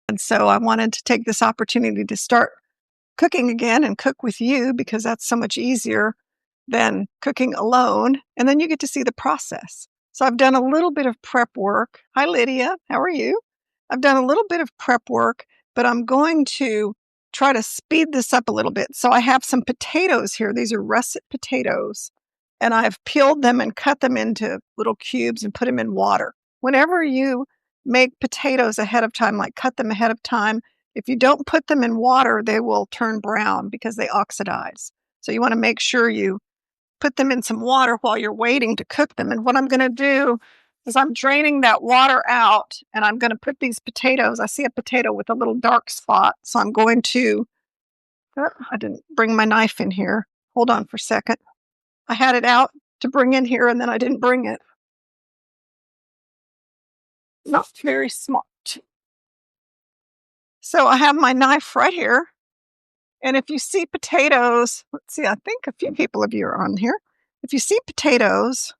And so I wanted to take this opportunity to start cooking again and cook with you because that's so much easier than cooking alone. And then you get to see the process. So I've done a little bit of prep work. Hi, Lydia. How are you? I've done a little bit of prep work, but I'm going to try to speed this up a little bit. So I have some potatoes here. These are russet potatoes. And I've peeled them and cut them into little cubes and put them in water. Whenever you make potatoes ahead of time, like cut them ahead of time, if you don't put them in water, they will turn brown because they oxidize. So you want to make sure you put them in some water while you're waiting to cook them. And what I'm going to do is I'm draining that water out and I'm going to put these potatoes. I see a potato with a little dark spot. So I'm going to, I didn't bring my knife in here. Hold on for a second. I had it out to bring in here and then I didn't bring it. Not very smart. So I have my knife right here. And if you see potatoes, let's see, I think a few people of you are on here. If you see potatoes,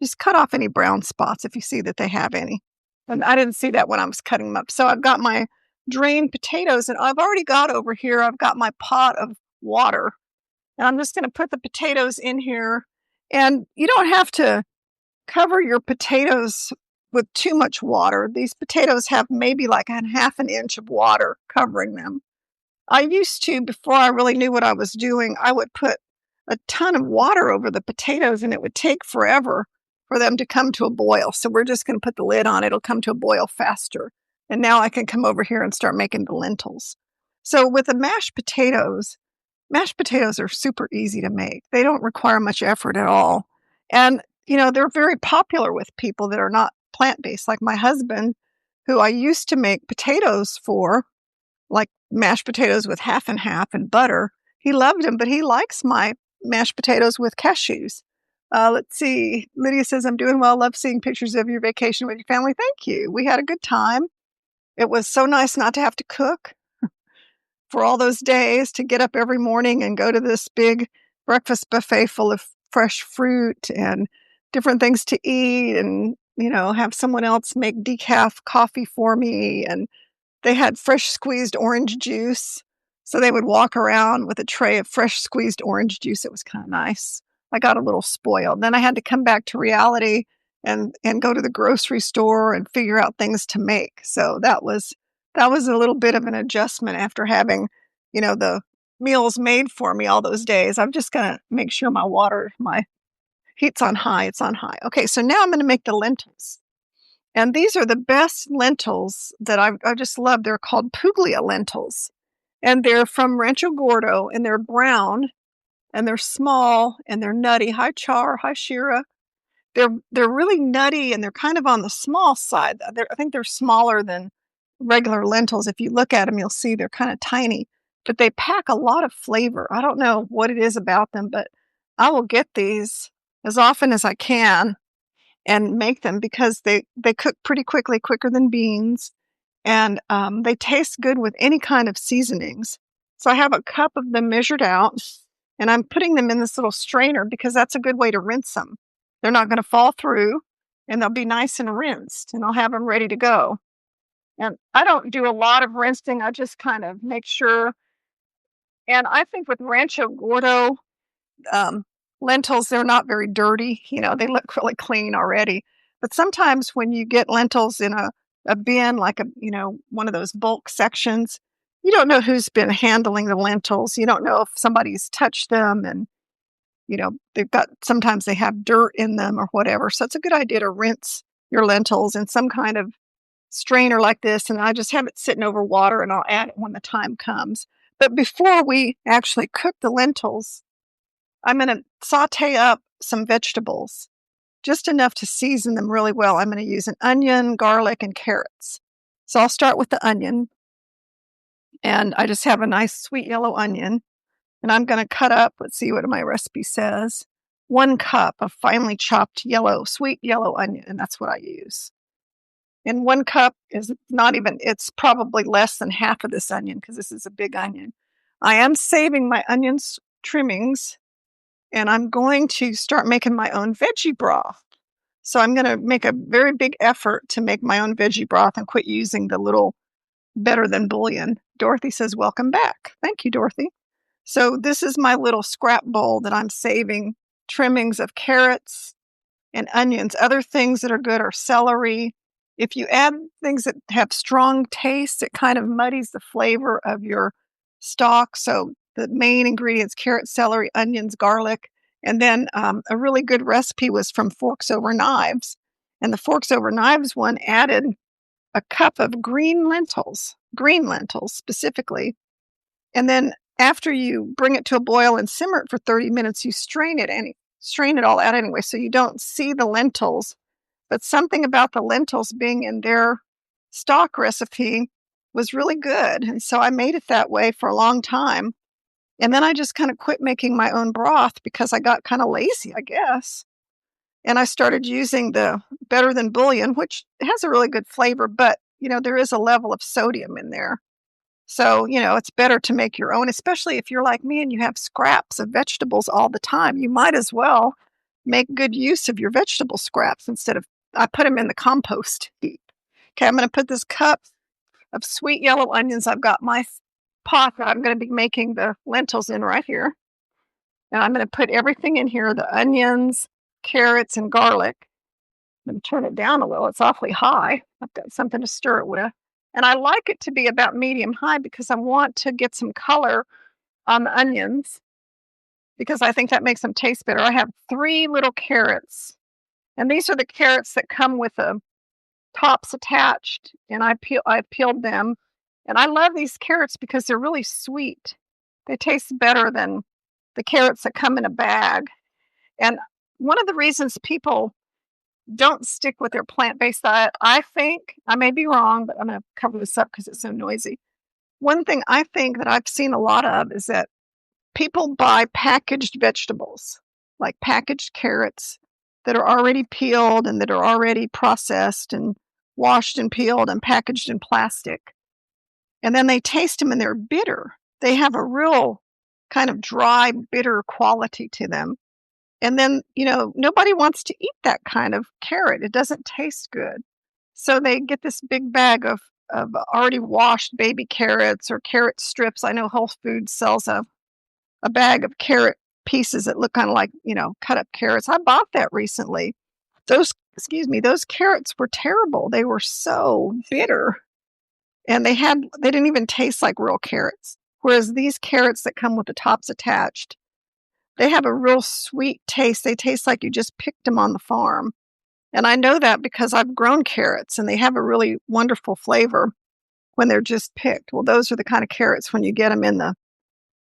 just cut off any brown spots if you see that they have any. And I didn't see that when I was cutting them up. So I've got my drained potatoes and I've already got over here, I've got my pot of water. And I'm just going to put the potatoes in here. And you don't have to cover your potatoes with too much water. These potatoes have maybe like a half an inch of water covering them. I used to, before I really knew what I was doing, I would put a ton of water over the potatoes and it would take forever for them to come to a boil. So we're just going to put the lid on. It'll come to a boil faster. And now I can come over here and start making the lentils. So with the mashed potatoes are super easy to make. They don't require much effort at all. And, they're very popular with people that are not plant-based, like my husband, who I used to make potatoes for, like mashed potatoes with half and half and butter. He loved them, but he likes my mashed potatoes with cashews. Let's see. Lydia says, I'm doing well. Love seeing pictures of your vacation with your family. Thank you. We had a good time. It was so nice not to have to cook for all those days, to get up every morning and go to this big breakfast buffet full of fresh fruit and different things to eat and, have someone else make decaf coffee for me. And they had fresh squeezed orange juice. So they would walk around with a tray of fresh squeezed orange juice. It was kind of nice. I got a little spoiled. Then I had to come back to reality and go to the grocery store and figure out things to make. So that was a little bit of an adjustment after having, the meals made for me all those days. I'm just going to make sure my heat's on high. It's on high. Okay, so now I'm going to make the lentils. And these are the best lentils that I just love. They're called Puglia lentils. And they're from Rancho Gordo, and they're brown, and they're small, and they're nutty. Hi, Char. Hi, Shira. They're really nutty, and they're kind of on the small side. I think they're smaller than regular lentils. If you look at them, you'll see they're kind of tiny. But they pack a lot of flavor. I don't know what it is about them, but I will get these as often as I can and make them because they cook pretty quickly, quicker than beans. And they taste good with any kind of seasonings. So I have a cup of them measured out, and I'm putting them in this little strainer because that's a good way to rinse them. They're not going to fall through, and they'll be nice and rinsed, and I'll have them ready to go. And I don't do a lot of rinsing. I just kind of make sure. And I think with Rancho Gordo lentils, they're not very dirty. They look really clean already. But sometimes when you get lentils in a bin, like one of those bulk sections, you don't know who's been handling the lentils. You don't know if somebody's touched them and, sometimes they have dirt in them or whatever. So it's a good idea to rinse your lentils in some kind of strainer like this. And I just have it sitting over water and I'll add it when the time comes. But before we actually cook the lentils, I'm going to saute up some vegetables, just enough to season them really well. I'm going to use an onion, garlic, and carrots. So I'll start with the onion. And I just have a nice sweet yellow onion. And I'm going to cut up, let's see what my recipe says, 1 cup of finely chopped sweet yellow onion. And that's what I use. And 1 cup is it's probably less than half of this onion because this is a big onion. I am saving my onions trimmings, and I'm going to start making my own veggie broth. So I'm going to make a very big effort to make my own veggie broth and quit using the little better than bouillon. Dorothy says, welcome back. Thank you, Dorothy. So this is my little scrap bowl that I'm saving trimmings of carrots and onions. Other things that are good are celery. If you add things that have strong taste, it kind of muddies the flavor of your stock. So the main ingredients, carrot, celery, onions, garlic. And then a really good recipe was from Forks Over Knives. And the Forks Over Knives one added a cup of green lentils specifically. And then after you bring it to a boil and simmer it for 30 minutes, you strain it all out anyway, so you don't see the lentils. But something about the lentils being in their stock recipe was really good. And so I made it that way for a long time. And then I just kind of quit making my own broth because I got kind of lazy, I guess. And I started using the better than bouillon, which has a really good flavor, but there is a level of sodium in there. So, it's better to make your own, especially if you're like me and you have scraps of vegetables all the time. You might as well make good use of your vegetable scraps instead of, I put them in the compost heap. Okay, I'm going to put this cup of sweet yellow onions. I've got my pot that I'm going to be making the lentils in right here. And I'm going to put everything in here, the onions, carrots, and garlic. I'm going to turn it down a little. It's awfully high. I've got something to stir it with. And I like it to be about medium high because I want to get some color on the onions because I think that makes them taste better. I have 3 little carrots, and these are the carrots that come with the tops attached, and I peeled them. And I love these carrots because they're really sweet. They taste better than the carrots that come in a bag. And one of the reasons people don't stick with their plant-based diet, I think, I may be wrong, but I'm going to cover this up because it's so noisy. One thing I think that I've seen a lot of is that people buy packaged vegetables, like packaged carrots that are already peeled and that are already processed and washed and peeled and packaged in plastic. And then they taste them and they're bitter. They have a real kind of dry, bitter quality to them. And then, nobody wants to eat that kind of carrot. It doesn't taste good. So they get this big bag of already washed baby carrots or carrot strips. I know Whole Foods sells a bag of carrot pieces that look kind of like, cut up carrots. I bought that recently. Those carrots were terrible. They were so bitter. And they didn't even taste like real carrots. Whereas these carrots that come with the tops attached, they have a real sweet taste. They taste like you just picked them on the farm. And I know that because I've grown carrots and they have a really wonderful flavor when they're just picked. Well, those are the kind of carrots when you get them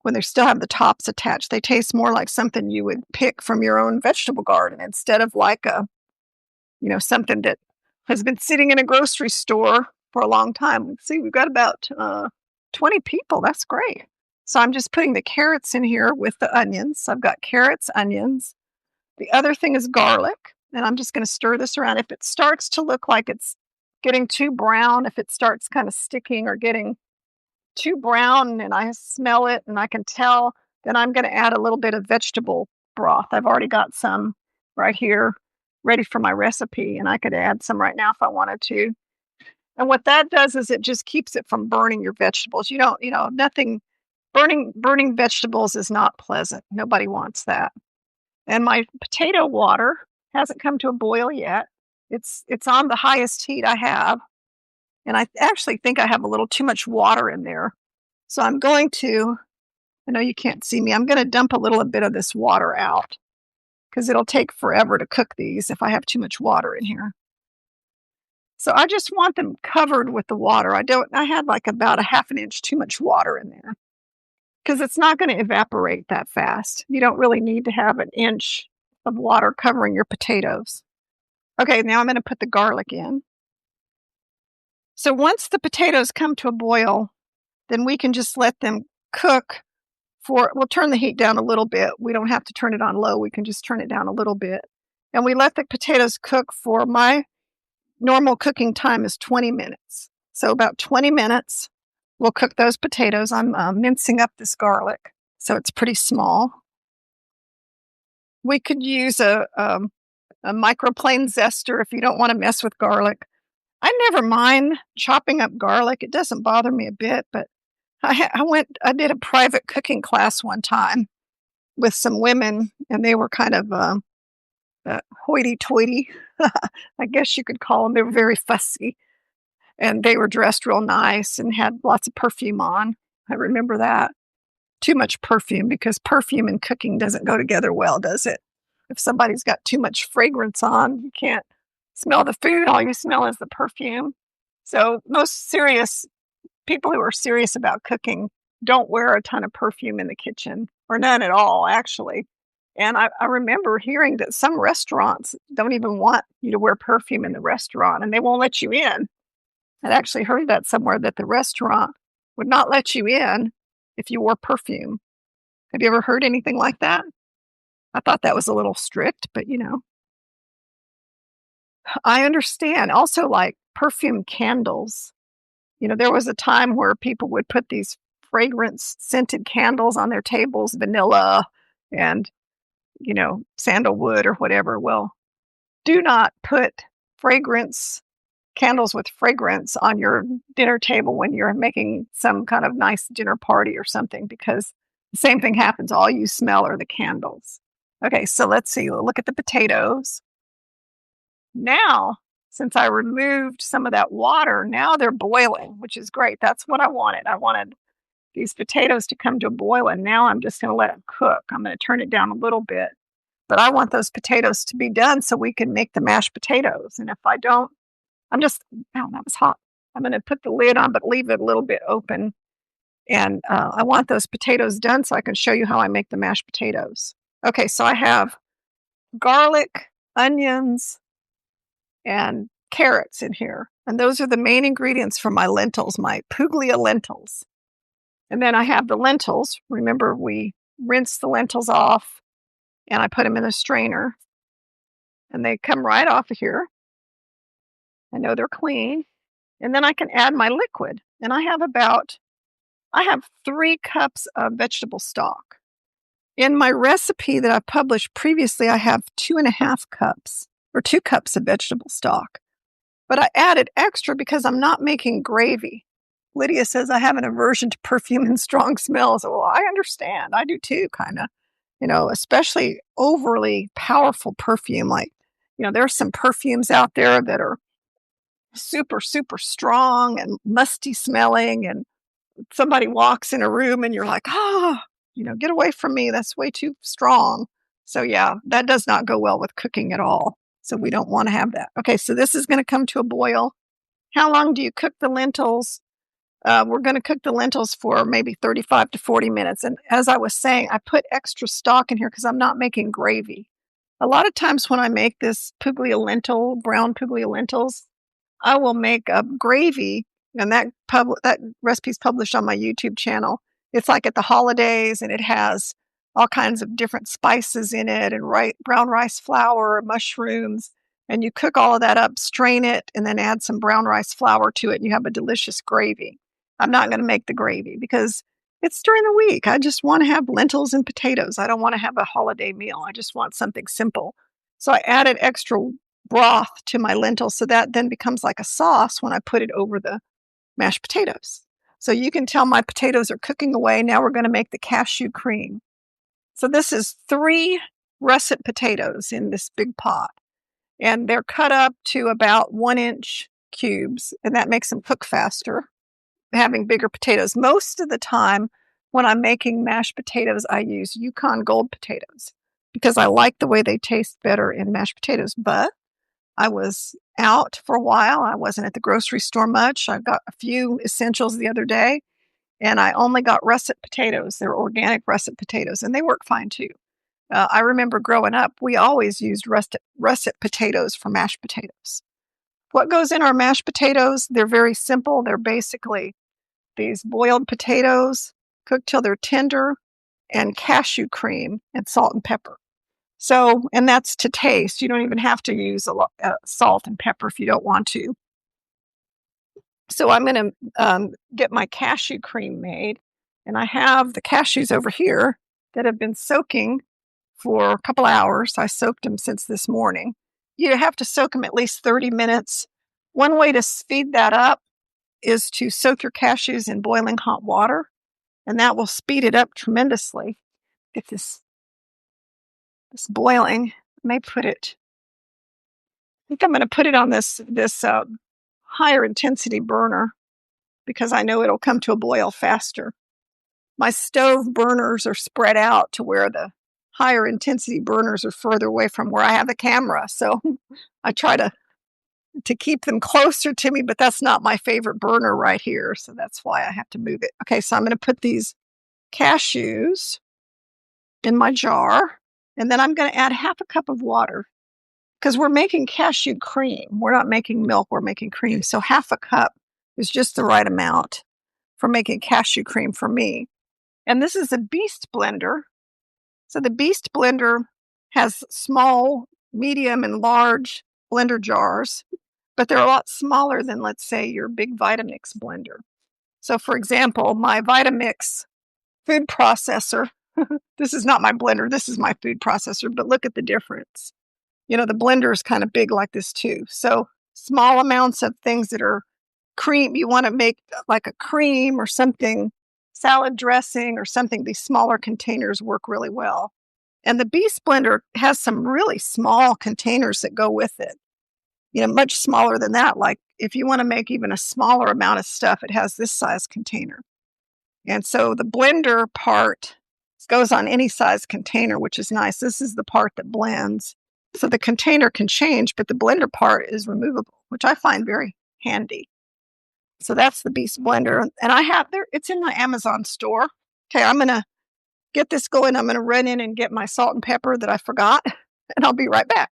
when they still have the tops attached, they taste more like something you would pick from your own vegetable garden instead of like something that has been sitting in a grocery store for a long time. See, we've got about 20 people. That's great. So I'm just putting the carrots in here with the onions. So I've got carrots, onions. The other thing is garlic. And I'm just going to stir this around. If it starts to look like it's getting too brown, if it starts kind of sticking or getting too brown and I smell it and I can tell, then I'm going to add a little bit of vegetable broth. I've already got some right here ready for my recipe, and I could add some right now if I wanted to. And what that does is it just keeps it from burning your vegetables. Nothing. Burning vegetables is not pleasant. Nobody wants that. And my potato water hasn't come to a boil yet. It's on the highest heat I have. And I actually think I have a little too much water in there. So I know you can't see me, I'm going to dump a little bit of this water out because it'll take forever to cook these if I have too much water in here. So I just want them covered with the water. I had like about a half an inch too much water in there because it's not going to evaporate that fast. You don't really need to have an inch of water covering your potatoes. Okay, now I'm going to put the garlic in. So once the potatoes come to a boil, then we can just let them cook we'll turn the heat down a little bit. We don't have to turn it on low. We can just turn it down a little bit. And we let the potatoes cook for my normal cooking time is 20 minutes. So about 20 minutes, we'll cook those potatoes. I'm mincing up this garlic, so it's pretty small. We could use a microplane zester if you don't want to mess with garlic. I never mind chopping up garlic. It doesn't bother me a bit, but I did a private cooking class one time with some women, and they were kind of hoity-toity. I guess you could call them. They were very fussy, and they were dressed real nice and had lots of perfume on. I remember that. Too much perfume, because perfume and cooking doesn't go together well, does it? If somebody's got too much fragrance on, you can't smell the food. All you smell is the perfume. So most serious people who are serious about cooking don't wear a ton of perfume in the kitchen, or none at all, actually. And I remember hearing that some restaurants don't even want you to wear perfume in the restaurant, and they won't let you in. I'd actually heard that somewhere, that the restaurant would not let you in if you wore perfume. Have you ever heard anything like that? I thought that was a little strict, but I understand. Also, like perfume candles. There was a time where people would put these fragrance scented candles on their tables, vanilla and, sandalwood or whatever. Well, do not put fragrance candles with fragrance on your dinner table when you're making some kind of nice dinner party or something, because the same thing happens. All you smell are the candles. Okay, so let's see. We'll look at the potatoes. Now, since I removed some of that water, now they're boiling, which is great. That's what I wanted. I wanted these potatoes to come to a boil, and now I'm just going to let it cook. I'm going to turn it down a little bit, but I want those potatoes to be done so we can make the mashed potatoes. And if I don't, oh, that was hot. I'm going to put the lid on, but leave it a little bit open. And I want those potatoes done so I can show you how I make the mashed potatoes. Okay, so I have garlic, onions, and carrots in here. And those are the main ingredients for my lentils, my Puglia lentils. And then I have the lentils. Remember, we rinse the lentils off, and I put them in a strainer. And they come right off of here. I know they're clean. And then I can add my liquid. And I have 3 cups of vegetable stock. In my recipe that I published previously, I have 2.5 cups, or 2 cups of vegetable stock. But I added extra because I'm not making gravy. Lydia says I have an aversion to perfume and strong smells. Well, I understand. I do too, kind of. Especially overly powerful perfume. Like, there's some perfumes out there that are super, super strong and musty smelling, and somebody walks in a room and you're like, get away from me. That's way too strong. So yeah, that does not go well with cooking at all. So we don't want to have that. Okay, so this is going to come to a boil. How long do you cook the lentils? We're going to cook the lentils for maybe 35 to 40 minutes. And as I was saying, I put extra stock in here because I'm not making gravy. A lot of times when I make this brown Puglia lentils, I will make a gravy, and that recipe is published on my YouTube channel. It's like at the holidays, and it has all kinds of different spices in it, and brown rice flour, mushrooms, and you cook all of that up, strain it, and then add some brown rice flour to it, and you have a delicious gravy. I'm not going to make the gravy because it's during the week. I just want to have lentils and potatoes. I don't want to have a holiday meal. I just want something simple. So I added extra broth to my lentils, so that then becomes like a sauce when I put it over the mashed potatoes. So you can tell my potatoes are cooking away. Now we're going to make the cashew cream. So this is 3 russet potatoes in this big pot, and they're cut up to about 1-inch cubes, and that makes them cook faster, having bigger potatoes. Most of the time when I'm making mashed potatoes, I use Yukon Gold potatoes because I like the way they taste better in mashed potatoes. But I was out for a while. I wasn't at the grocery store much. I got a few essentials the other day, and I only got russet potatoes. They're organic russet potatoes, and they work fine too. I remember growing up, we always used russet potatoes for mashed potatoes. What goes in our mashed potatoes? They're very simple. They're basically these boiled potatoes cooked till they're tender, and cashew cream and salt and pepper. So, and that's to taste. You don't even have to use a lot salt and pepper if you don't want to. So I'm going to get my cashew cream made, and I have the cashews over here that have been soaking for a couple hours. I soaked them since this morning. You have to soak them at least 30 minutes One way to speed that up is to soak your cashews in boiling hot water, and that will speed it up tremendously. Get this boiling. I may put it. I think I'm going to put it on this higher intensity burner because I know it'll come to a boil faster. My stove burners are spread out to where the higher intensity burners are further away from where I have the camera. So I try to keep them closer to me, but that's not my favorite burner right here. So that's why I have to move it. Okay, so I'm going to put these cashews in my jar, and then I'm going to add half a cup of water because we're making cashew cream. We're not making milk, we're making cream. So half a cup is just the right amount for making cashew cream for me. And this is a Beast blender. So the Beast blender has small, medium, and large blender jars, but they're a lot smaller than, let's say, your big Vitamix blender. So for example, my Vitamix food processor, this is not my blender, this is my food processor, but look at the difference. The blender is kind of big like this too. So small amounts of things that are cream, you want to make like a cream or something, salad dressing or something, these smaller containers work really well. And the Beast blender has some really small containers that go with it. Much smaller than that. Like if you want to make even a smaller amount of stuff, it has this size container. And so the blender part goes on any size container, which is nice. This is the part that blends. So the container can change, but the blender part is removable, which I find very handy. So that's the Beast blender. And I have it's in my Amazon store. Okay, I'm going to get this going. I'm going to run in and get my salt and pepper that I forgot, and I'll be right back.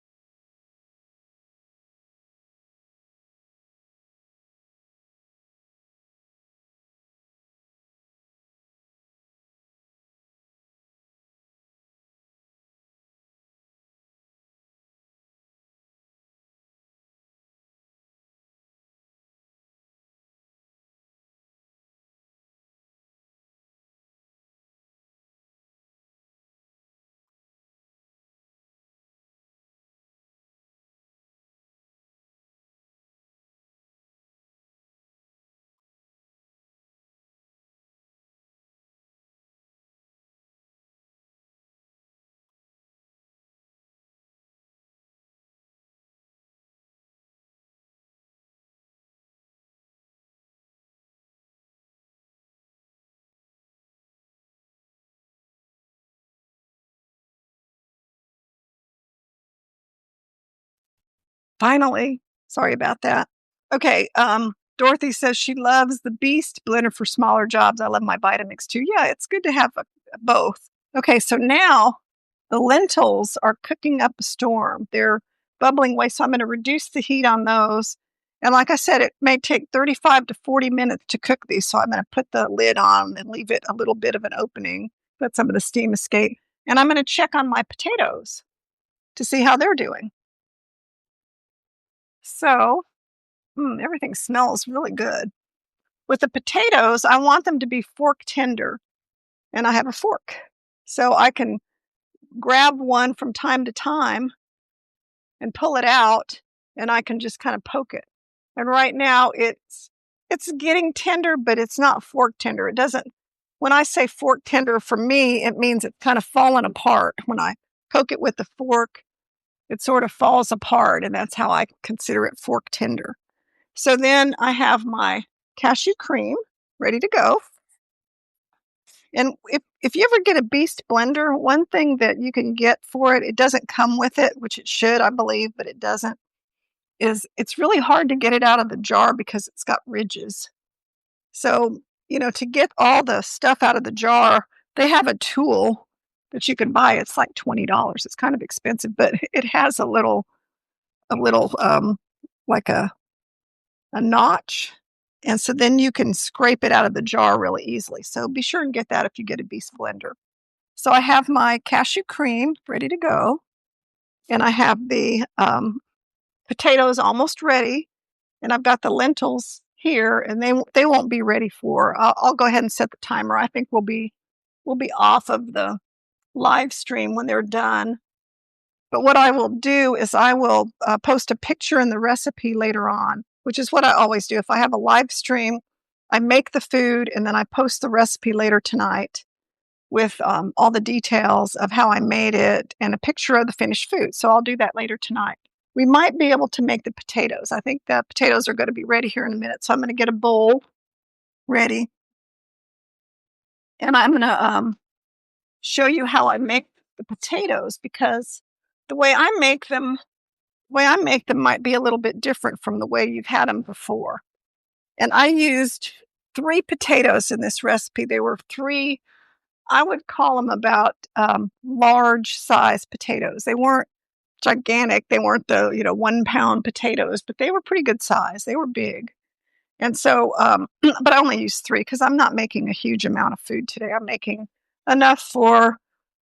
Finally, sorry about that. Okay, Dorothy says she loves the Beast blender for smaller jobs. I love my Vitamix too. Yeah, it's good to have both. Okay, so now the lentils are cooking up a storm. They're bubbling away, so I'm going to reduce the heat on those. And like I said, it may take 35 to 40 minutes to cook these, so I'm going to put the lid on and leave it a little bit of an opening, let some of the steam escape. And I'm going to check on my potatoes to see how they're doing. So everything smells really good. With the potatoes, I want them to be fork tender, and I have a fork. So I can grab one from time to time and pull it out, and I can just kind of poke it. And right now it's getting tender, but it's not fork tender. It doesn't, when I say fork tender, for me, it means it's kind of fallen apart. When I poke it with the fork, it sort of falls apart, and that's how I consider it fork tender. So then I have my cashew cream ready to go. And if you ever get a Beast blender, one thing that you can get for it, it doesn't come with it, which it should, I believe, but it doesn't, is it's really hard to get it out of the jar because it's got ridges. So, to get all the stuff out of the jar, they have a tool that you can buy. It's like $20. It's kind of expensive, but it has a little like a notch. And so then you can scrape it out of the jar really easily. So be sure and get that if you get a Beast blender. So I have my cashew cream ready to go. And I have the potatoes almost ready. And I've got the lentils here, and they won't be ready for. I'll go ahead and set the timer. I think we'll be off of the live stream when they're done. But what I will do is I will post a picture in the recipe later on which is what I always do. If I have a live stream, I make the food and then I post the recipe later tonight with all the details of how I made it and a picture of the finished food. So I'll do that later tonight. We might be able to make the potatoes. I think the potatoes are going to be ready here in a minute. So I'm going to get a bowl ready. And I'm going to show you how I make the potatoes, because the way I make them might be a little bit different from the way you've had them before. And I used 3 potatoes in this recipe. They were 3, I would call them about large size potatoes. They weren't gigantic. They weren't the 1 pound potatoes, but they were pretty good size. They were big. And so, but I only used 3 because I'm not making a huge amount of food today. I'm making enough for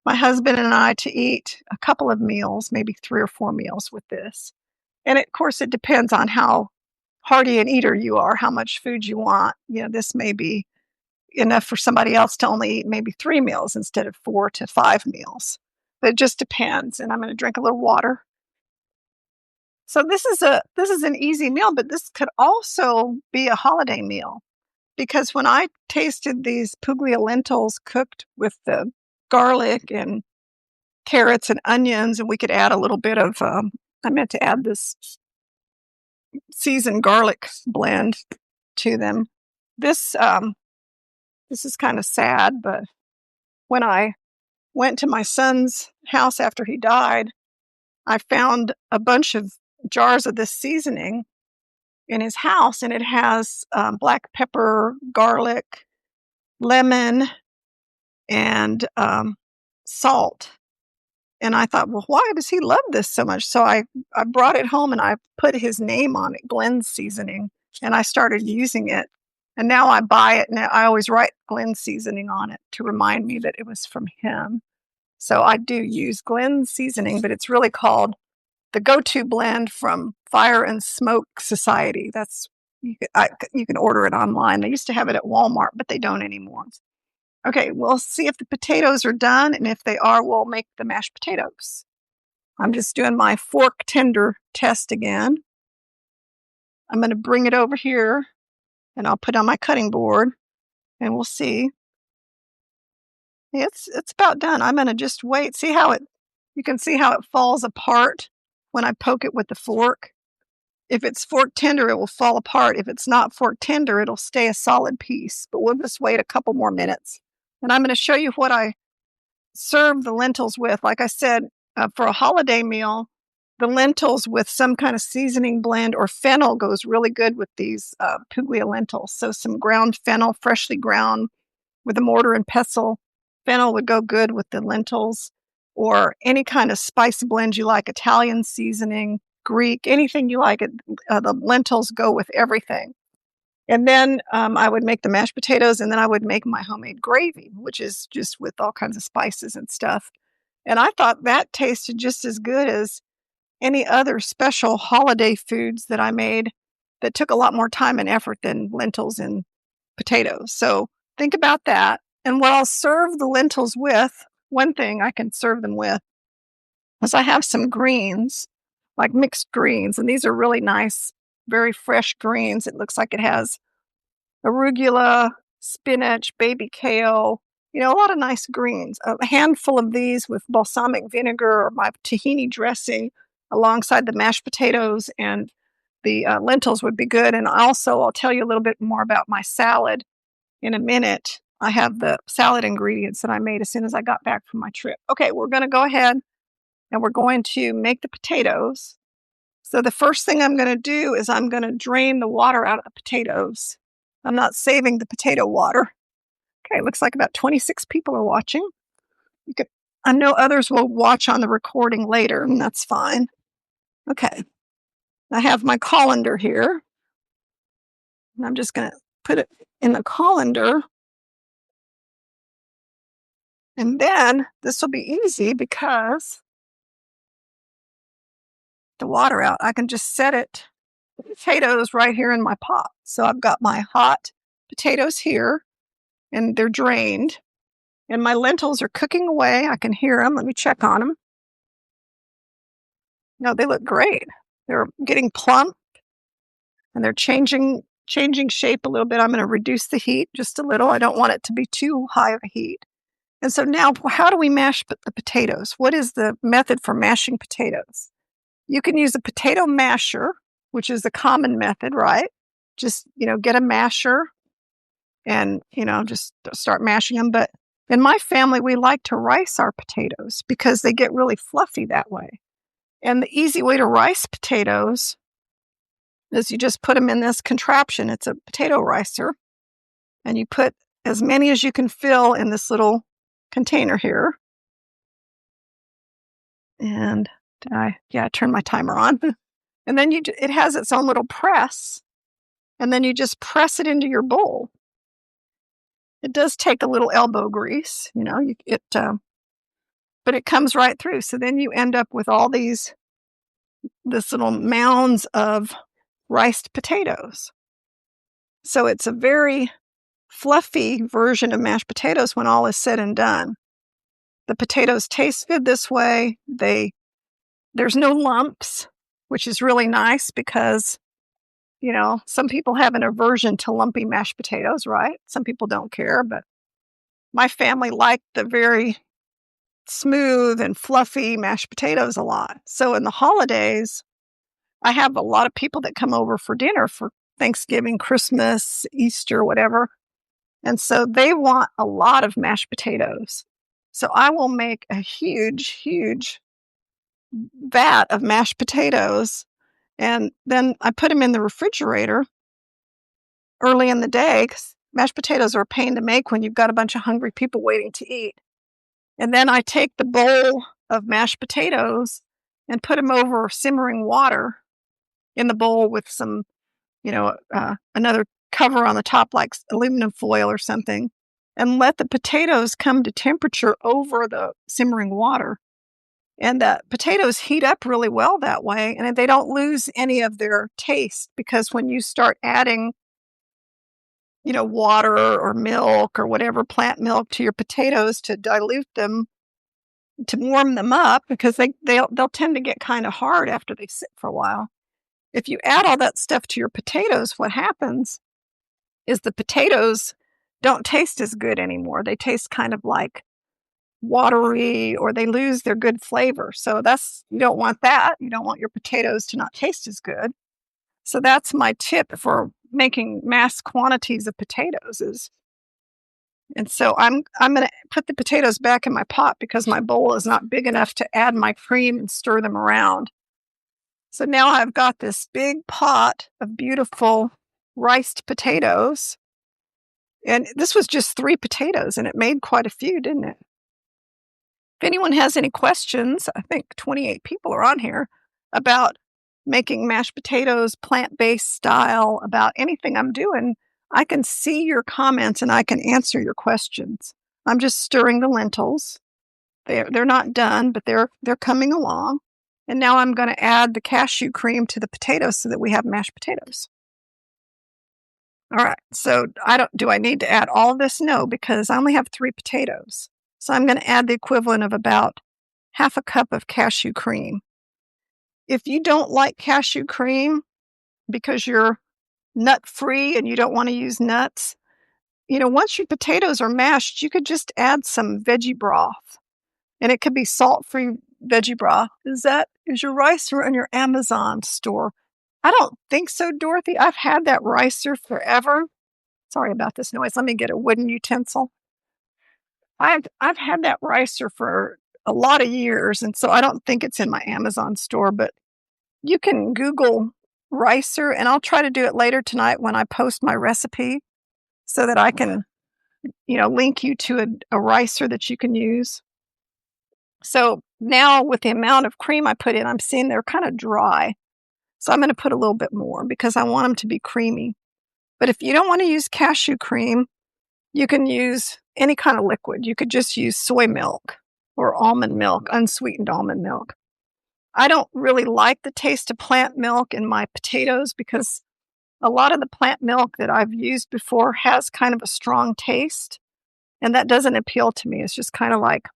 my husband and I to eat a couple of meals, maybe 3 or 4 meals with this. And of course, it depends on how hearty an eater you are, how much food you want. This may be enough for somebody else to only eat maybe 3 meals instead of 4 to 5 meals. But it just depends. And I'm going to drink a little water. So this is an easy meal, but this could also be a holiday meal, because when I tasted these Puglia lentils cooked with the garlic and carrots and onions, and we could add a little bit of I meant to add this seasoned garlic blend to them. This is kind of sad, but when I went to my son's house after he died, I found a bunch of jars of this seasoning in his house, and it has black pepper, garlic, lemon, and salt. And I thought, well, why does he love this so much? So I brought it home and I put his name on it, Glenn's Seasoning, and I started using it. And now I buy it, and I always write Glenn's Seasoning on it to remind me that it was from him. So I do use Glenn's Seasoning, but it's really called the go-to blend from Fire and Smoke Society. You can order it online. They used to have it at Walmart, but they don't anymore. Okay, we'll see if the potatoes are done, and if they are, we'll make the mashed potatoes. I'm just doing my fork tender test again. I'm going to bring it over here, and I'll put it on my cutting board, and we'll see. It's about done. I'm going to just wait. You can see how it falls apart when I poke it with the fork. If it's fork tender, it will fall apart. If it's not fork tender, it'll stay a solid piece. But we'll just wait a couple more minutes. And I'm going to show you what I serve the lentils with. Like I said, for a holiday meal, the lentils with some kind of seasoning blend or fennel goes really good with these Puglia lentils. So some ground fennel, freshly ground with a mortar and pestle. Fennel would go good with the lentils, or any kind of spice blend you like, Italian seasoning, Greek, anything you like. The lentils go with everything. And then I would make the mashed potatoes, and then I would make my homemade gravy, which is just with all kinds of spices and stuff. And I thought that tasted just as good as any other special holiday foods that I made that took a lot more time and effort than lentils and potatoes. So think about that. And what I'll serve the lentils with, one thing I can serve them with, is I have some greens, like mixed greens. And these are really nice, very fresh greens. It looks like it has arugula, spinach, baby kale, a lot of nice greens. A handful of these with balsamic vinegar or my tahini dressing alongside the mashed potatoes and the lentils would be good. And also, I'll tell you a little bit more about my salad in a minute. I have the salad ingredients that I made as soon as I got back from my trip. Okay, we're going to go ahead and we're going to make the potatoes. So the first thing I'm going to do is I'm going to drain the water out of the potatoes. I'm not saving the potato water. Okay, it looks like about 26 people are watching. I know others will watch on the recording later, and that's fine. Okay, I have my colander here. And I'm just going to put it in the colander. And then this will be easy because the water out. I can just set the potatoes right here in my pot. So I've got my hot potatoes here, and they're drained. And my lentils are cooking away. I can hear them. Let me check on them. No, they look great. They're getting plump. and they're changing shape a little bit. I'm going to reduce the heat just a little. I don't want it to be too high of a heat. And so now, how do we mash the potatoes? What is the method for mashing potatoes? You can use a potato masher, which is the common method, right? Just, get a masher and, just start mashing them. But in my family, we like to rice our potatoes because they get really fluffy that way. And the easy way to rice potatoes is you just put them in this contraption. It's a potato ricer. And you put as many as you can fill in this little container here. And I turned my timer on. And then it has its own little press. And then you just press it into your bowl. It does take a little elbow grease, but it comes right through. So then you end up with all this little mounds of riced potatoes. So it's a very fluffy version of mashed potatoes when all is said and done. The potatoes taste good this way. There's no lumps, which is really nice because, some people have an aversion to lumpy mashed potatoes, right? Some people don't care, but my family liked the very smooth and fluffy mashed potatoes a lot. So in the holidays, I have a lot of people that come over for dinner for Thanksgiving, Christmas, Easter, whatever. And so they want a lot of mashed potatoes. So I will make a huge, huge vat of mashed potatoes. And then I put them in the refrigerator early in the day because mashed potatoes are a pain to make when you've got a bunch of hungry people waiting to eat. And then I take the bowl of mashed potatoes and put them over simmering water in the bowl with some, another cover on the top like aluminum foil or something, and let the potatoes come to temperature over the simmering water. And the potatoes heat up really well that way, and they don't lose any of their taste because when you start adding, water or milk or whatever, plant milk to your potatoes to dilute them, to warm them up, because they'll tend to get kind of hard after they sit for a while. If you add all that stuff to your potatoes, what happens is the potatoes don't taste as good anymore. They taste kind of like watery, or they lose their good flavor. So you don't want that. You don't want your potatoes to not taste as good. So that's my tip for making mass quantities of potatoes. And so I'm going to put the potatoes back in my pot because my bowl is not big enough to add my cream and stir them around. So now I've got this big pot of beautiful riced potatoes. And this was just 3 potatoes, and it made quite a few, didn't it? If anyone has any questions, I think 28 people are on here, about making mashed potatoes plant-based style, about anything I'm doing, I can see your comments and I can answer your questions. I'm just stirring the lentils. They're not done, but they're coming along. And now I'm going to add the cashew cream to the potatoes so that we have mashed potatoes. All right, so do I need to add all of this? No, because I only have 3 potatoes. So I'm going to add the equivalent of about half a cup of cashew cream. If you don't like cashew cream because you're nut-free and you don't want to use nuts, once your potatoes are mashed, you could just add some veggie broth. And it could be salt-free veggie broth. Is your ricer in your Amazon store? I don't think so, Dorothy. I've had that ricer forever. Sorry about this noise. Let me get a wooden utensil. I've had that ricer for a lot of years, and so I don't think it's in my Amazon store, but you can Google ricer, and I'll try to do it later tonight when I post my recipe so that I can, link you to a ricer that you can use. So now with the amount of cream I put in, I'm seeing they're kind of dry. So I'm going to put a little bit more because I want them to be creamy. But if you don't want to use cashew cream, you can use any kind of liquid. You could just use soy milk or almond milk, unsweetened almond milk. I don't really like the taste of plant milk in my potatoes because a lot of the plant milk that I've used before has kind of a strong taste, and that doesn't appeal to me. It's just kind of like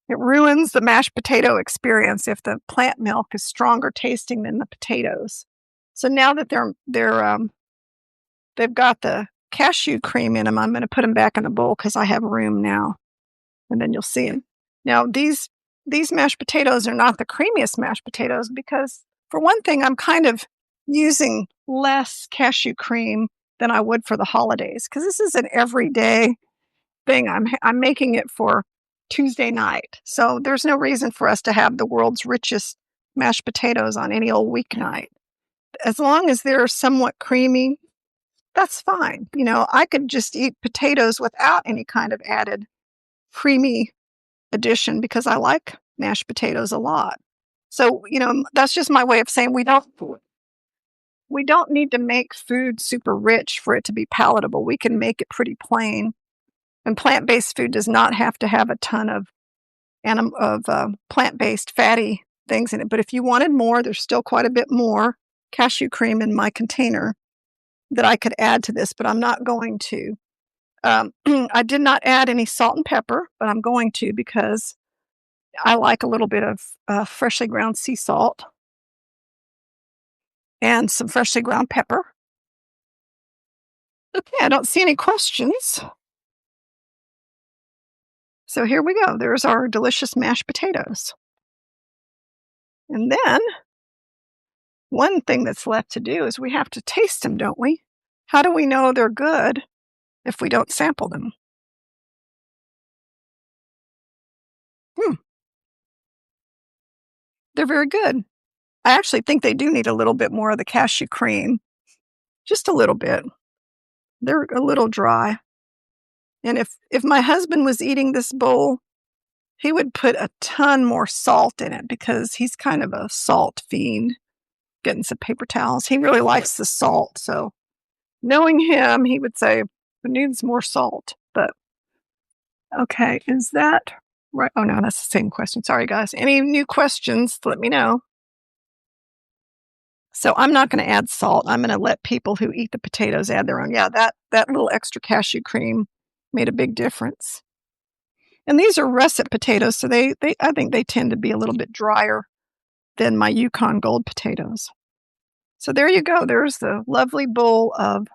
it ruins the mashed potato experience if the plant milk is stronger tasting than the potatoes. So now that they've got the cashew cream in them, I'm going to put them back in a bowl because I have room now, and then you'll see them. Now these mashed potatoes are not the creamiest mashed potatoes because, for one thing, I'm kind of using less cashew cream than I would for the holidays because this is an everyday thing. I'm making it for Tuesday night, so there's no reason for us to have the world's richest mashed potatoes on any old weeknight. As long as they're somewhat creamy, that's fine. I could just eat potatoes without any kind of added creamy addition because I like mashed potatoes a lot. So, that's just my way of saying we don't need to make food super rich for it to be palatable. We can make it pretty plain. And plant-based food does not have to have a ton of plant-based fatty things in it. But if you wanted more, there's still quite a bit more cashew cream in my container that I could add to this, but I'm not going to. I did not add any salt and pepper, but I'm going to because I like a little bit of freshly ground sea salt and some freshly ground pepper. Okay, I don't see any questions. So here we go. There's our delicious mashed potatoes. And then one thing that's left to do is we have to taste them, don't we? How do we know they're good if we don't sample them? They're very good. I actually think they do need a little bit more of the cashew cream. Just a little bit. They're a little dry. And if my husband was eating this bowl, he would put a ton more salt in it because he's kind of a salt fiend. Getting some paper towels. He really likes the salt. So knowing him, he would say, it needs more salt. But okay, is that right? Oh, no, that's the same question. Sorry, guys. Any new questions, let me know. So I'm not going to add salt. I'm going to let people who eat the potatoes add their own. Yeah, that little extra cashew cream made a big difference. And these are russet potatoes, so I think they tend to be a little bit drier than my Yukon Gold potatoes. So there you go. There's the lovely bowl of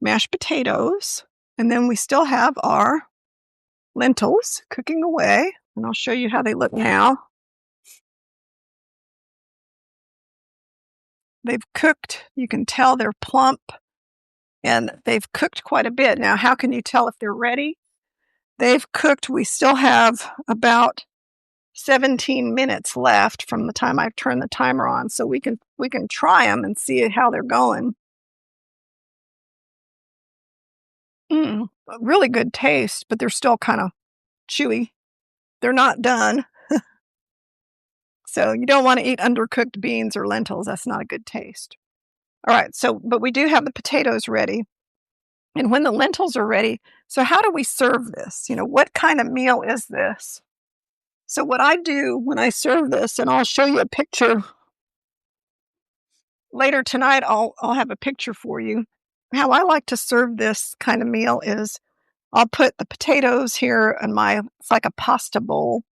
mashed potatoes. And then we still have our lentils cooking away. And I'll show you how they look now. They've cooked. You can tell they're plump. And they've cooked quite a bit. Now, how can you tell if they're ready? They've cooked. We still have about 17 minutes left from the time I turn the timer on. So we can try them and see how they're going. Really good taste, but they're still kind of chewy. They're not done. So you don't want to eat undercooked beans or lentils. That's not a good taste. All right. But we do have the potatoes ready. And when the lentils are ready, so how do we serve this? What kind of meal is this? So what I do when I serve this, and I'll show you a picture later tonight, I'll have a picture for you. How I like to serve this kind of meal is I'll put the potatoes here in it's like a pasta bowl.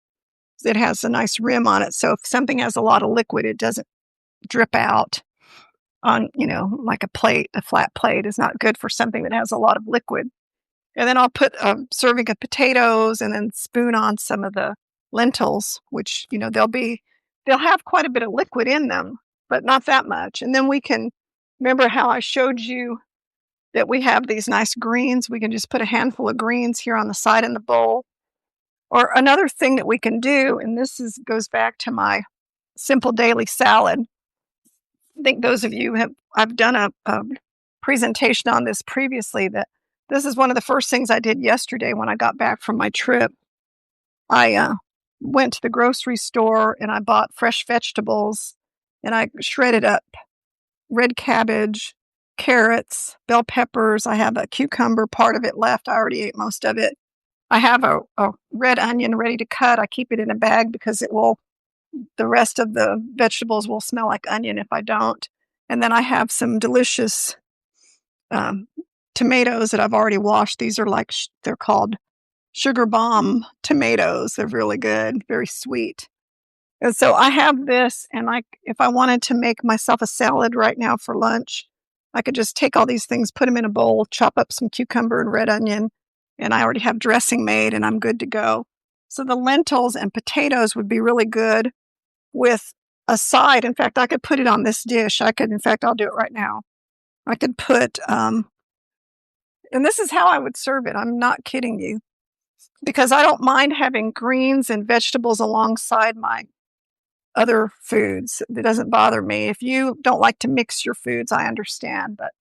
It has a nice rim on it. So if something has a lot of liquid, it doesn't drip out on, like a flat plate is not good for something that has a lot of liquid. And then I'll put a serving of potatoes and then spoon on some of the lentils, which, they'll have quite a bit of liquid in them, but not that much. And then we can, remember how I showed you that we have these nice greens? We can just put a handful of greens here on the side in the bowl. Or another thing that we can do, and goes back to my simple daily salad. I think those of you I've done a presentation on this previously, that this is one of the first things I did yesterday when I got back from my trip. I went to the grocery store and I bought fresh vegetables and I shredded up red cabbage, carrots, bell peppers. I have a cucumber, part of it left. I already ate most of it. I have a red onion ready to cut. I keep it in a bag because the rest of the vegetables will smell like onion if I don't. And then I have some delicious tomatoes that I've already washed. These are they're called sugar bomb tomatoes. They're really good, very sweet. And so I have this, and if I wanted to make myself a salad right now for lunch, I could just take all these things, put them in a bowl, chop up some cucumber and red onion, and I already have dressing made, and I'm good to go. So the lentils and potatoes would be really good with a side. In fact, I could put it on this dish. In fact, I'll do it right now. I could put, and this is how I would serve it. I'm not kidding you, because I don't mind having greens and vegetables alongside my other foods. It doesn't bother me. If you don't like to mix your foods, I understand, but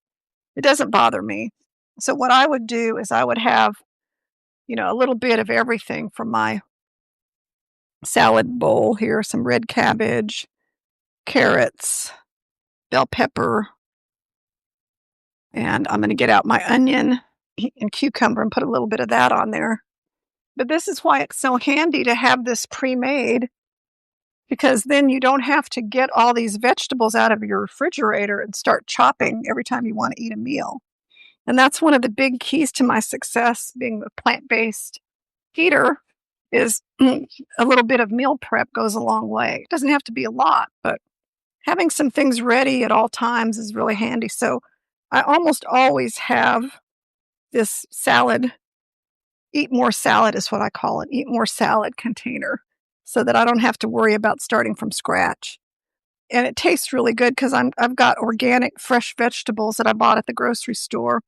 it doesn't bother me. So what I would do is I would have, a little bit of everything from my salad bowl here, some red cabbage, carrots, bell pepper, and I'm going to get out my onion and cucumber and put a little bit of that on there. But this is why it's so handy to have this pre-made, because then you don't have to get all these vegetables out of your refrigerator and start chopping every time you want to eat a meal. And that's one of the big keys to my success being a plant-based eater is a little bit of meal prep goes a long way. It doesn't have to be a lot, but having some things ready at all times is really handy. So I almost always have this salad, eat more salad is what I call it, eat more salad container, so that I don't have to worry about starting from scratch. And it tastes really good because I've got organic fresh vegetables that I bought at the grocery store,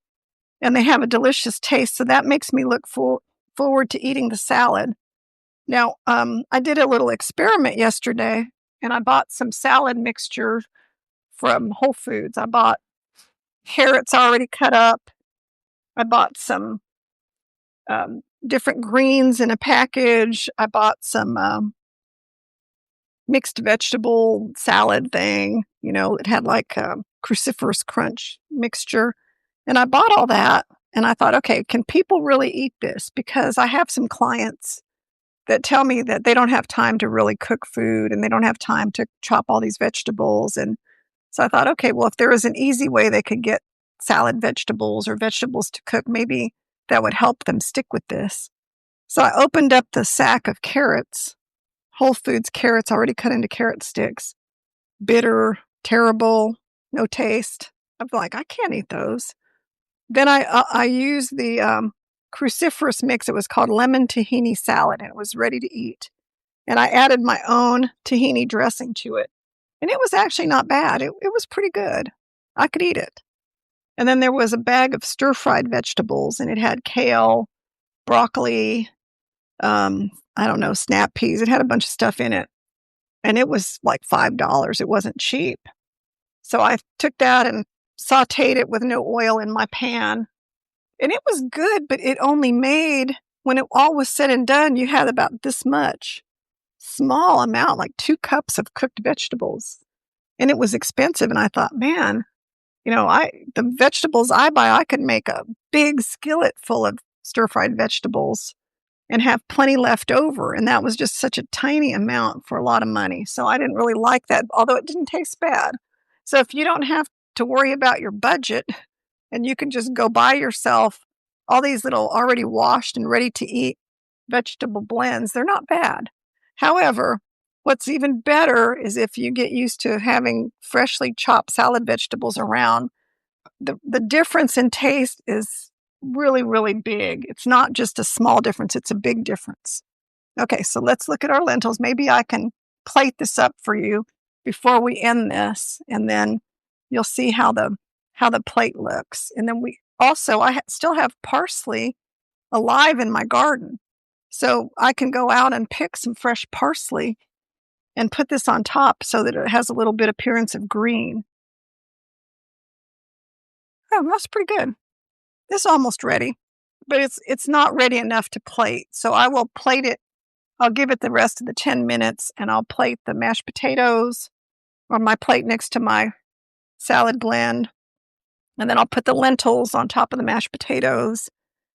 and they have a delicious taste. So that makes me look forward to eating the salad. Now, I did a little experiment yesterday, and I bought some salad mixture from Whole Foods. I bought carrots already cut up. I bought some different greens in a package. I bought some mixed vegetable salad thing. It had like a cruciferous crunch mixture. And I bought all that, and I thought, okay, can people really eat this? Because I have some clients that tell me that they don't have time to really cook food, and they don't have time to chop all these vegetables. And so I thought, okay, well, if there was an easy way they could get salad vegetables or vegetables to cook, maybe that would help them stick with this. So I opened up the sack of carrots, Whole Foods carrots already cut into carrot sticks, bitter, terrible, no taste. I'm like, I can't eat those. Then I used the cruciferous mix. It was called lemon tahini salad, and it was ready to eat. And I added my own tahini dressing to it. And it was actually not bad. It was pretty good. I could eat it. And then there was a bag of stir-fried vegetables, and it had kale, broccoli, I don't know, snap peas. It had a bunch of stuff in it. And it was like $5. It wasn't cheap. So I took that and sauteed it with no oil in my pan. And it was good, but it only made, when it all was said and done, you had about this much. Small amount, like 2 cups of cooked vegetables. And it was expensive. And I thought, man, the vegetables I buy, I could make a big skillet full of stir-fried vegetables and have plenty left over. And that was just such a tiny amount for a lot of money. So I didn't really like that, although it didn't taste bad. So if you don't have to worry about your budget, and you can just go buy yourself all these little already washed and ready to eat vegetable blends, they're not bad. However, what's even better is if you get used to having freshly chopped salad vegetables around. The difference in taste is really, really big. It's not just a small difference, it's a big difference. Okay, so let's look at our lentils. Maybe I can plate this up for you before we end this, and then you'll see how the plate looks. And then I still have parsley alive in my garden. So I can go out and pick some fresh parsley and put this on top so that it has a little bit appearance of green. Oh, that's pretty good. It's almost ready, but it's not ready enough to plate. So I will plate it. I'll give it the rest of the 10 minutes, and I'll plate the mashed potatoes on my plate next to my salad blend. And then I'll put the lentils on top of the mashed potatoes.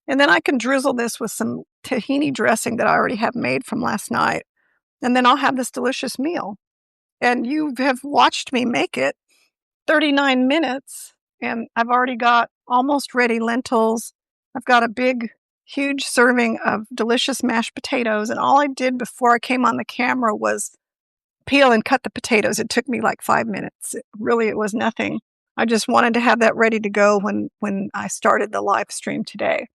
And then I can drizzle this with some tahini dressing that I already have made from last night. And then I'll have this delicious meal. And you have watched me make it 39 minutes. And I've already got almost ready lentils. I've got a big, huge serving of delicious mashed potatoes. And all I did before I came on the camera was peel and cut the potatoes. It took me like 5 minutes. It was nothing. I just wanted to have that ready to go when I started the live stream today.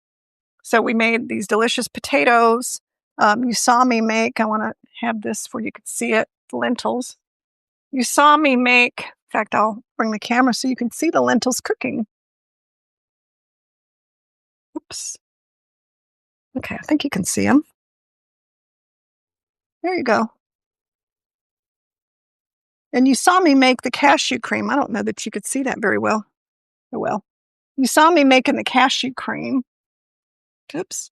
So we made these delicious potatoes. You saw me make, I want to have this where you can see it, lentils. You saw me make, in fact, I'll bring the camera so you can see the lentils cooking. Oops. Okay, I think you can see them. There you go. And you saw me make the cashew cream. I don't know that you could see that very well. Oh well. You saw me making the cashew cream. Oops.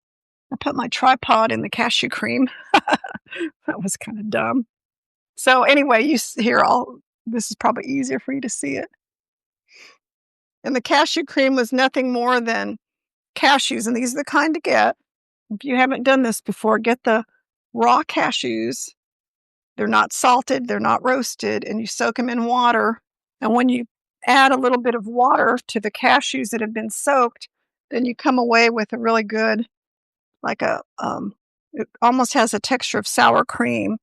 I put my tripod in the cashew cream. That was kind of dumb. So anyway, this is probably easier for you to see it. And the cashew cream was nothing more than cashews, and these are the kind to get. If you haven't done this before, get the raw cashews. They're not salted, they're not roasted, and you soak them in water. And when you add a little bit of water to the cashews that have been soaked, then you come away with a really good, it almost has a texture of sour cream.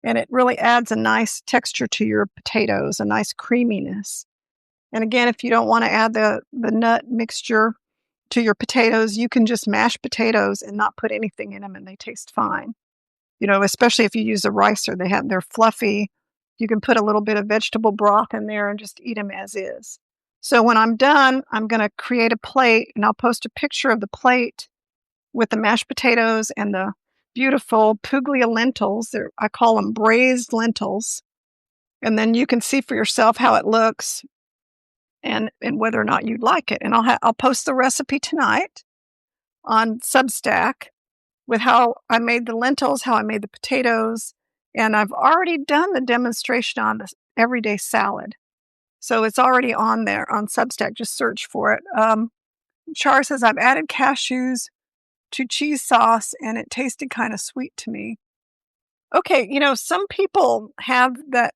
And it really adds a nice texture to your potatoes, a nice creaminess. And again, if you don't want to add the nut mixture to your potatoes, you can just mash potatoes and not put anything in them, and they taste fine. Especially if you use a ricer, they're fluffy. You can put a little bit of vegetable broth in there and just eat them as is. So when I'm done, I'm going to create a plate, and I'll post a picture of the plate with the mashed potatoes and the beautiful Puglia lentils. I call them braised lentils. And then you can see for yourself how it looks and whether or not you'd like it. And I'll post the recipe tonight on Substack with how I made the lentils, how I made the potatoes. And I've already done the demonstration on this everyday salad. So it's already on there on Substack. Just search for it. Char says, I've added cashews to cheese sauce and it tasted kind of sweet to me. Okay, some people have that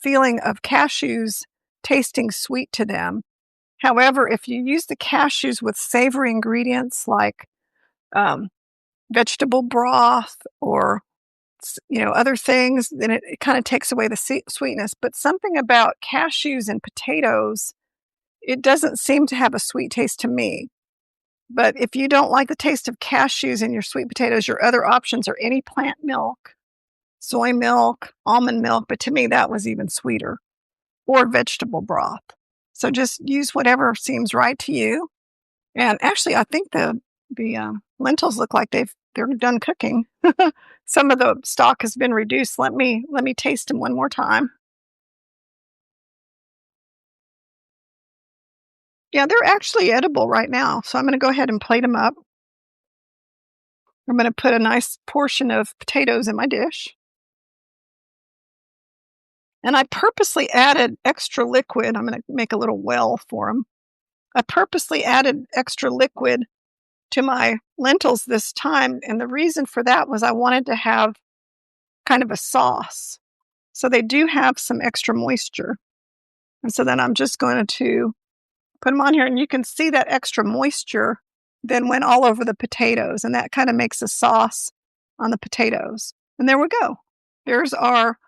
feeling of cashews tasting sweet to them. However, if you use the cashews with savory ingredients like vegetable broth or other things, then it kind of takes away the sweetness. But something about cashews and potatoes, it doesn't seem to have a sweet taste to me. But if you don't like the taste of cashews in your sweet potatoes, your other options are any plant milk, soy milk, almond milk. But to me, that was even sweeter, or vegetable broth. So just use whatever seems right to you. And actually, I think the lentils look like they're done cooking. Some of the stock has been reduced. Let me taste them one more time. Yeah, they're actually edible right now. So I'm going to go ahead and plate them up. I'm going to put a nice portion of potatoes in my dish. And I purposely added extra liquid. I'm going to make a little well for them. I purposely added extra liquid to my lentils this time. And the reason for that was I wanted to have kind of a sauce. So they do have some extra moisture. And so then I'm just going to put them on here, and you can see that extra moisture then went all over the potatoes, and that kind of makes a sauce on the potatoes. And there we go. There's our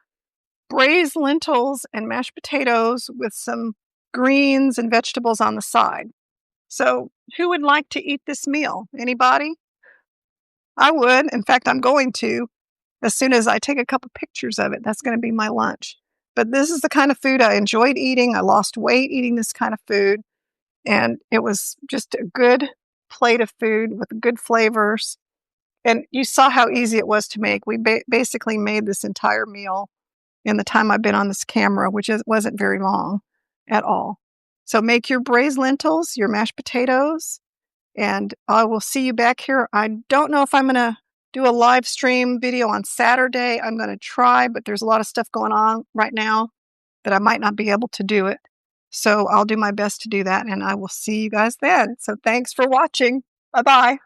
braised lentils and mashed potatoes with some greens and vegetables on the side. So who would like to eat this meal? Anybody? I would. In fact, I'm going to. As soon as I take a couple pictures of it, that's going to be my lunch. But this is the kind of food I enjoyed eating. I lost weight eating this kind of food. And it was just a good plate of food with good flavors. And you saw how easy it was to make. We basically made this entire meal in the time I've been on this camera, which wasn't very long at all. So make your braised lentils, your mashed potatoes, and I will see you back here. I don't know if I'm going to do a live stream video on Saturday. I'm going to try, but there's a lot of stuff going on right now that I might not be able to do it. So I'll do my best to do that, and I will see you guys then. So thanks for watching. Bye-bye.